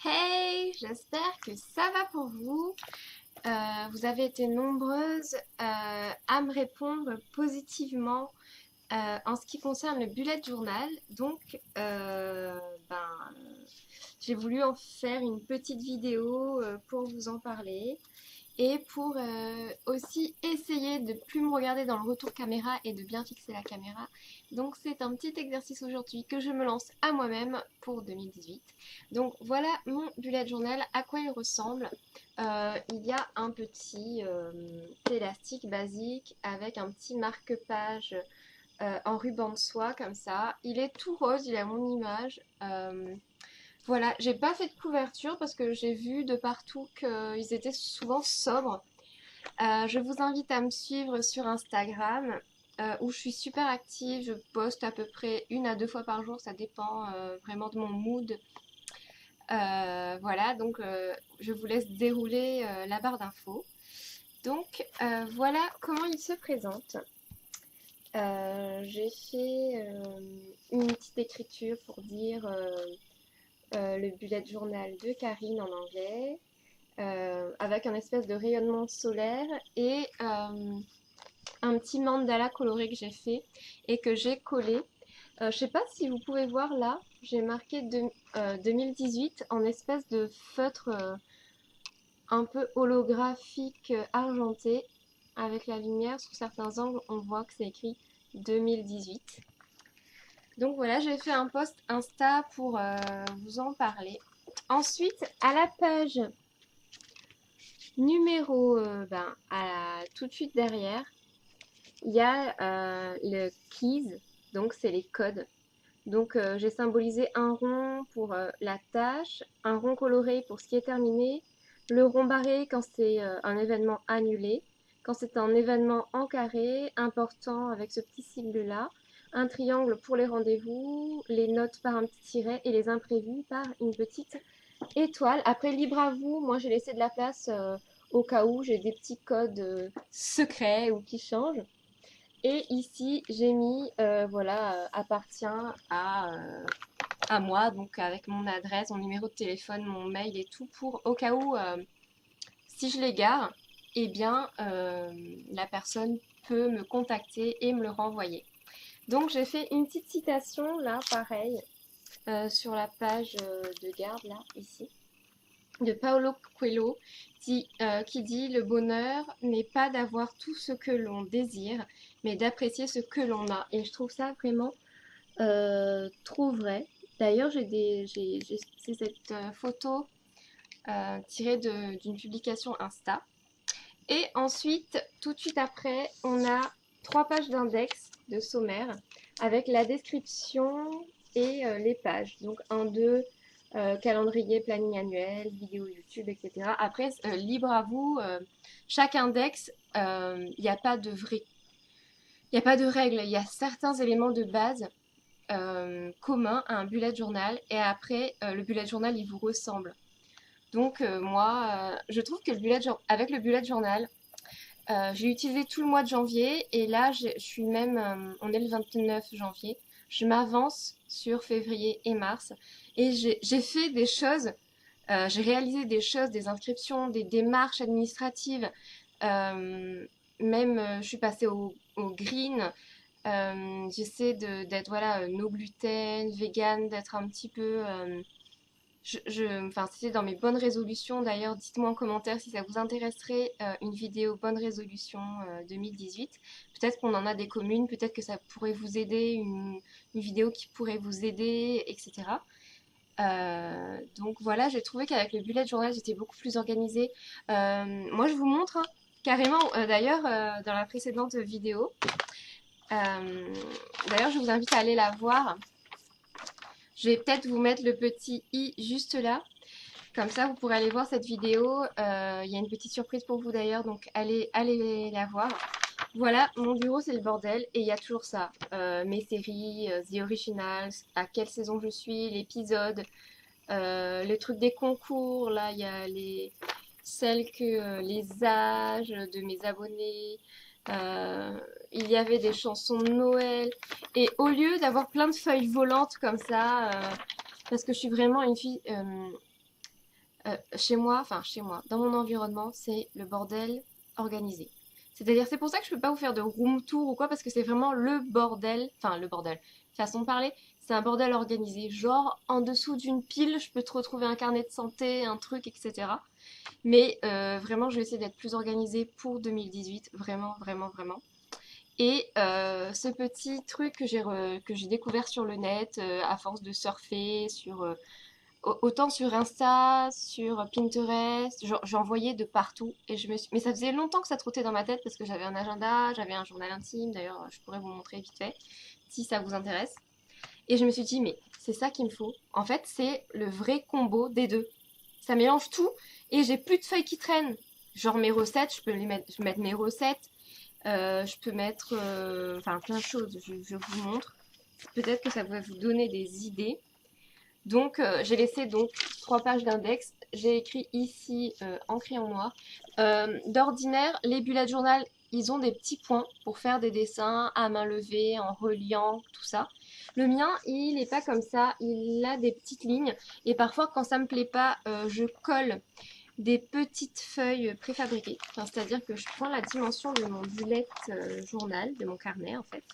Hey, j'espère que ça va pour vous. Vous avez été nombreuses à me répondre positivement en ce qui concerne le bullet journal. Donc, ben, j'ai voulu en faire une petite vidéo pour vous en parler et pour aussi essayer de plus me regarder dans le retour caméra et de bien fixer la caméra. Donc c'est un petit exercice aujourd'hui que je me lance à moi-même pour 2018. Donc voilà mon bullet journal, à quoi il ressemble. Il y a un petit élastique basique avec un petit marque-page en ruban de soie comme ça. Il est tout rose, il a mon image. Voilà, j'ai pas fait de couverture parce que j'ai vu de partout qu'ils étaient souvent sobres. Je vous invite à me suivre sur Instagram où je suis super active. Je poste à peu près 1 à 2 fois par jour, ça dépend vraiment de mon mood. Voilà, donc je vous laisse dérouler la barre d'infos. Donc voilà comment il se présente. J'ai fait une petite écriture pour dire le bullet journal de Karine en anglais, avec un espèce de rayonnement solaire et un petit mandala coloré que j'ai fait et que j'ai collé. Je sais pas si vous pouvez voir là, j'ai marqué 2018 en espèce de feutre un peu holographique argenté avec la lumière. Sous certains angles, on voit que c'est écrit 2018. Donc voilà, j'ai fait un post Insta pour vous en parler. Ensuite, à la page numéro tout de suite derrière, il y a le keys, donc c'est les codes. Donc j'ai symbolisé un rond pour la tâche, un rond coloré pour ce qui est terminé, le rond barré quand c'est un événement annulé, quand c'est un événement en carré, important avec ce petit sigle-là, un triangle pour les rendez-vous, les notes par un petit tiret et les imprévus par une petite étoile. Après, libre à vous, moi j'ai laissé de la place au cas où j'ai des petits codes secrets ou qui changent. Et ici, j'ai mis, voilà, appartient à moi, donc avec mon adresse, mon numéro de téléphone, mon mail et tout, pour au cas où, si je l'égare, eh bien, la personne peut me contacter et me le renvoyer. Donc, j'ai fait une petite citation, là, pareil, sur la page de garde, là, ici, de Paulo Coelho, qui dit: Le bonheur n'est pas d'avoir tout ce que l'on désire, mais d'apprécier ce que l'on a. Et je trouve ça vraiment trop vrai. D'ailleurs, c'est cette photo tirée d'une publication Insta. Et ensuite, tout de suite après, on a 3 pages d'index de sommaire avec la description et les pages. Donc 1, 2, calendrier, planning annuel, vidéo YouTube, etc. Après, libre à vous, chaque index, il n'y a pas de vrai, il n'y a pas de règle. Il y a certains éléments de base communs à un bullet journal et après, le bullet journal, il vous ressemble. Donc moi, je trouve que avec le bullet journal, j'ai utilisé tout le mois de janvier et là, je suis même, on est le 29 janvier, je m'avance sur février et mars et j'ai fait des choses, j'ai réalisé des choses, des inscriptions, des démarches administratives, même je suis passée au green, j'essaie d'être voilà, no gluten, vegan, d'être un petit peu enfin, c'était dans mes bonnes résolutions. D'ailleurs, dites-moi en commentaire si ça vous intéresserait une vidéo bonne résolution 2018. Peut-être qu'on en a des communes, peut-être que ça pourrait vous aider, une vidéo qui pourrait vous aider, etc. Donc voilà, j'ai trouvé qu'avec le bullet journal, j'étais beaucoup plus organisée. Moi, je vous montre hein, carrément, d'ailleurs, dans la précédente vidéo. D'ailleurs, je vous invite à aller la voir. Je vais peut-être vous mettre le petit i juste là. Comme ça, vous pourrez aller voir cette vidéo. Il y a une petite surprise pour vous d'ailleurs, donc allez la voir. Voilà, mon bureau c'est le bordel et il y a toujours ça. Mes séries, The Originals, à quelle saison je suis, l'épisode, le truc des concours, là il y a les âges de mes abonnés. Il y avait des chansons de Noël. Et au lieu d'avoir plein de feuilles volantes comme ça, parce que je suis vraiment une fille chez moi, dans mon environnement, c'est le bordel organisé. C'est-à-dire, c'est pour ça que je peux pas vous faire de room tour ou quoi, parce que c'est vraiment le bordel, enfin le bordel, façon de parler, c'est un bordel organisé. Genre, en dessous d'une pile, je peux te retrouver un carnet de santé, un truc, etc. Mais vraiment, je vais essayer d'être plus organisée pour 2018, vraiment, vraiment, vraiment. Et ce petit truc que j'ai découvert sur le net, à force de surfer, autant sur Insta, sur Pinterest, j'en voyais de partout. Mais ça faisait longtemps que ça trottait dans ma tête parce que j'avais un agenda, j'avais un journal intime. D'ailleurs, je pourrais vous montrer vite fait si ça vous intéresse. Et je me suis dit, mais c'est ça qu'il me faut. En fait, c'est le vrai combo des deux. Ça mélange tout et j'ai plus de feuilles qui traînent. Genre mes recettes, je peux mettre mes recettes, je peux mettre enfin plein de choses. Je vous montre. Peut-être que ça va vous donner des idées. Donc, j'ai laissé donc 3 pages d'index. J'ai écrit ici en crayon noir. D'ordinaire, les bullet journal, ils ont des petits points pour faire des dessins à main levée, en reliant, tout ça. Le mien, il n'est pas comme ça. Il a des petites lignes. Et parfois, quand ça me plaît pas, je colle des petites feuilles préfabriquées. Enfin, c'est-à-dire que je prends la dimension de mon bullet journal, de mon carnet en fait.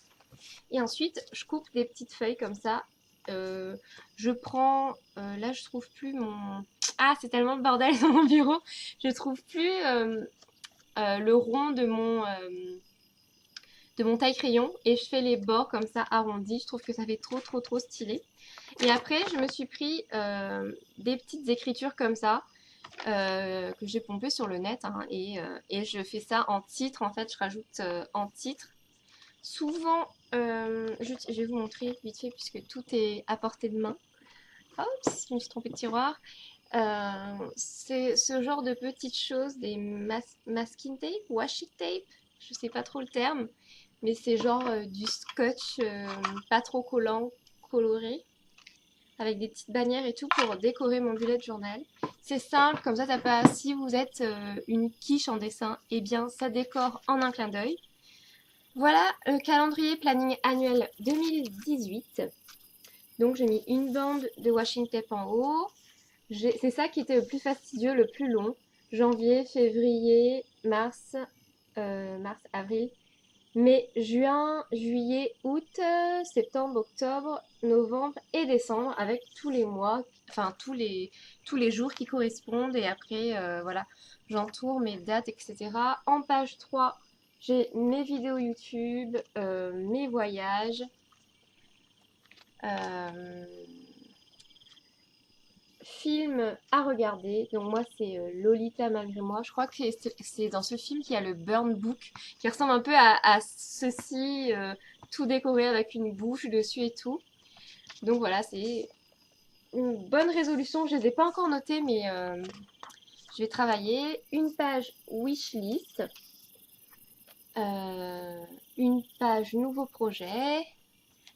Et ensuite, je coupe des petites feuilles comme ça. Je prends, là je trouve plus mon... Ah, c'est tellement le bordel dans mon bureau. Je trouve plus le rond de mon taille-crayon et je fais les bords comme ça arrondis. Je trouve que ça fait trop trop trop stylé. Et après, je me suis pris des petites écritures comme ça que j'ai pompées sur le net hein, et je fais ça en titre. En fait, je rajoute en titre. Souvent, je vais vous montrer vite fait puisque tout est à portée de main. Oups, je me suis trompée de tiroir. C'est ce genre de petites choses, des masking tape, washi tape, je sais pas trop le terme, mais c'est genre du scotch pas trop collant, coloré, avec des petites bannières et tout pour décorer mon bullet journal. C'est simple, comme ça passe. Si vous êtes une quiche en dessin, eh bien ça décore en un clin d'œil. Voilà le calendrier planning annuel 2018. Donc j'ai mis une bande de washing tape en haut. C'est ça qui était le plus fastidieux, le plus long. Janvier, février, mars, avril, mai, juin, juillet, août, septembre, octobre, novembre et décembre avec tous les mois, enfin tous les jours qui correspondent. Et après, voilà, j'entoure mes dates, etc. En page 3, j'ai mes vidéos YouTube, mes voyages. Euh, Film à regarder. Donc moi c'est Lolita malgré moi. Je crois que c'est dans ce film qu'il y a le Burn Book qui ressemble un peu à ceci, tout décoré avec une bouche dessus et tout. Donc voilà, c'est une bonne résolution. Je les ai pas encore notées mais je vais travailler. Une page wishlist. Une page nouveau projet.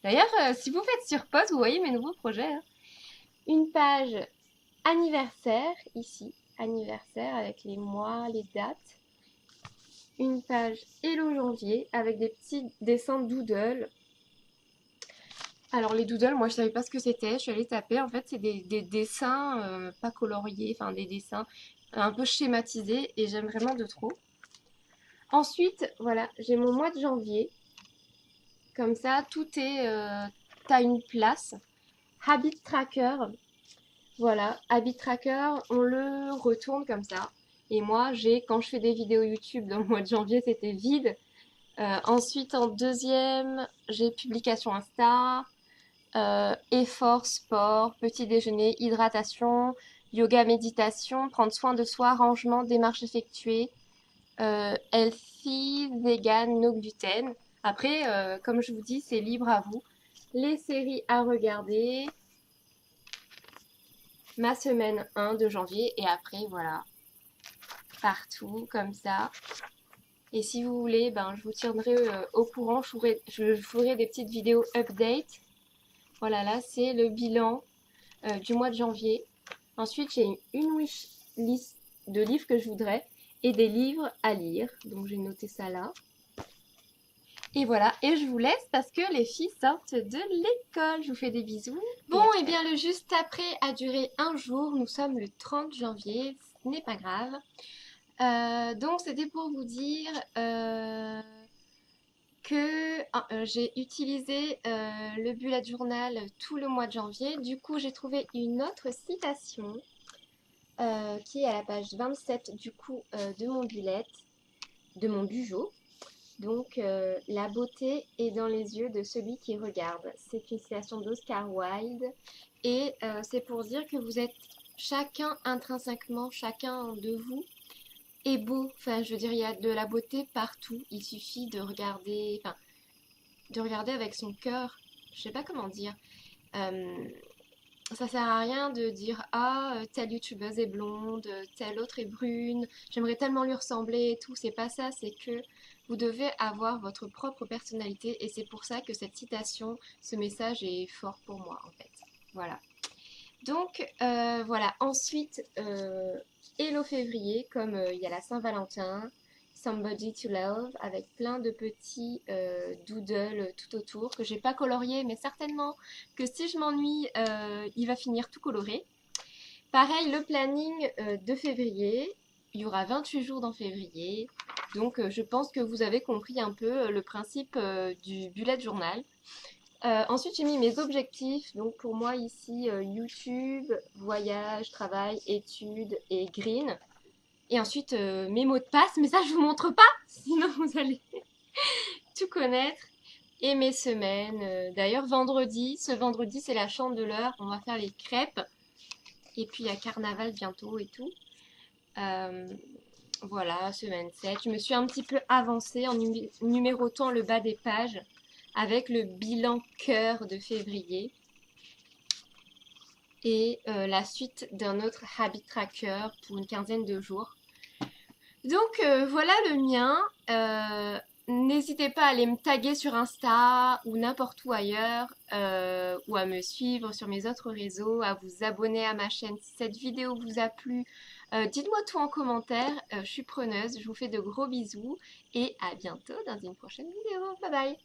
D'ailleurs, si vous faites sur pause, vous voyez mes nouveaux projets. Hein. Une page anniversaire, ici, anniversaire avec les mois, les dates. Une page Hello janvier avec des petits dessins doodle. Alors les doodles, moi je savais pas ce que c'était, je suis allée taper, en fait c'est des dessins pas coloriés, enfin des dessins un peu schématisés et j'aime vraiment de trop. Ensuite, voilà, j'ai mon mois de janvier. Comme ça, tout est... t'as une place. Habit tracker, voilà, Habit Tracker, on le retourne comme ça. Et moi, quand je fais des vidéos YouTube dans le mois de janvier, c'était vide. Ensuite, en deuxième, j'ai publication Insta, effort, sport, petit déjeuner, hydratation, yoga, méditation, prendre soin de soi, rangement, démarche effectuée, healthy, vegan, no gluten. Après, comme je vous dis, c'est libre à vous. Les séries à regarder, ma semaine 1 de janvier et après voilà partout comme ça. Et si vous voulez, ben, je vous tiendrai au courant, je ferai des petites vidéos update. Voilà, là c'est le bilan du mois de janvier. Ensuite j'ai une wish list de livres que je voudrais et des livres à lire. Donc j'ai noté ça là. Et voilà, et je vous laisse parce que les filles sortent de l'école. Je vous fais des bisous. Bon, et bien le juste après a duré un jour. Nous sommes le 30 janvier, ce n'est pas grave. Donc c'était pour vous dire que j'ai utilisé le bullet journal tout le mois de janvier. Du coup, j'ai trouvé une autre citation qui est à la page 27 du coup de mon bullet, de mon bugeot. Donc, la beauté est dans les yeux de celui qui regarde. C'est une citation d'Oscar Wilde. Et c'est pour dire que vous êtes chacun intrinsèquement, chacun de vous est beau. Enfin, je veux dire, il y a de la beauté partout. Il suffit de regarder, enfin, de regarder avec son cœur. Je sais pas comment dire. Euh, Ça sert à rien de dire ah telle youtubeuse est blonde, telle autre est brune, j'aimerais tellement lui ressembler et tout. C'est pas ça, c'est que vous devez avoir votre propre personnalité et c'est pour ça que cette citation, ce message est fort pour moi en fait. Voilà. Donc voilà. Ensuite, Hello février, comme il y a la Saint-Valentin, Somebody to Love, avec plein de petits doodles tout autour, que j'ai pas colorié, mais certainement que si je m'ennuie, il va finir tout coloré. Pareil, le planning de février, il y aura 28 jours dans février, donc je pense que vous avez compris un peu le principe du bullet journal. Ensuite, j'ai mis mes objectifs. Donc, pour moi, ici, YouTube, voyage, travail, études et green. Et ensuite, mes mots de passe. Mais ça, je vous montre pas. Sinon, vous allez tout connaître. Et mes semaines. D'ailleurs, vendredi. Ce vendredi, c'est la chandeleur. On va faire les crêpes. Et puis, il y a carnaval bientôt et tout. Euh, voilà, semaine 7. Je me suis un petit peu avancée en numérotant le bas des pages avec le bilan cœur de février et la suite d'un autre habit tracker pour une quinzaine de jours. Donc voilà le mien. N'hésitez pas à aller me taguer sur Insta ou n'importe où ailleurs ou à me suivre sur mes autres réseaux, à vous abonner à ma chaîne si cette vidéo vous a plu. Dites-moi tout en commentaire, je suis preneuse, je vous fais de gros bisous et à bientôt dans une prochaine vidéo. Bye bye!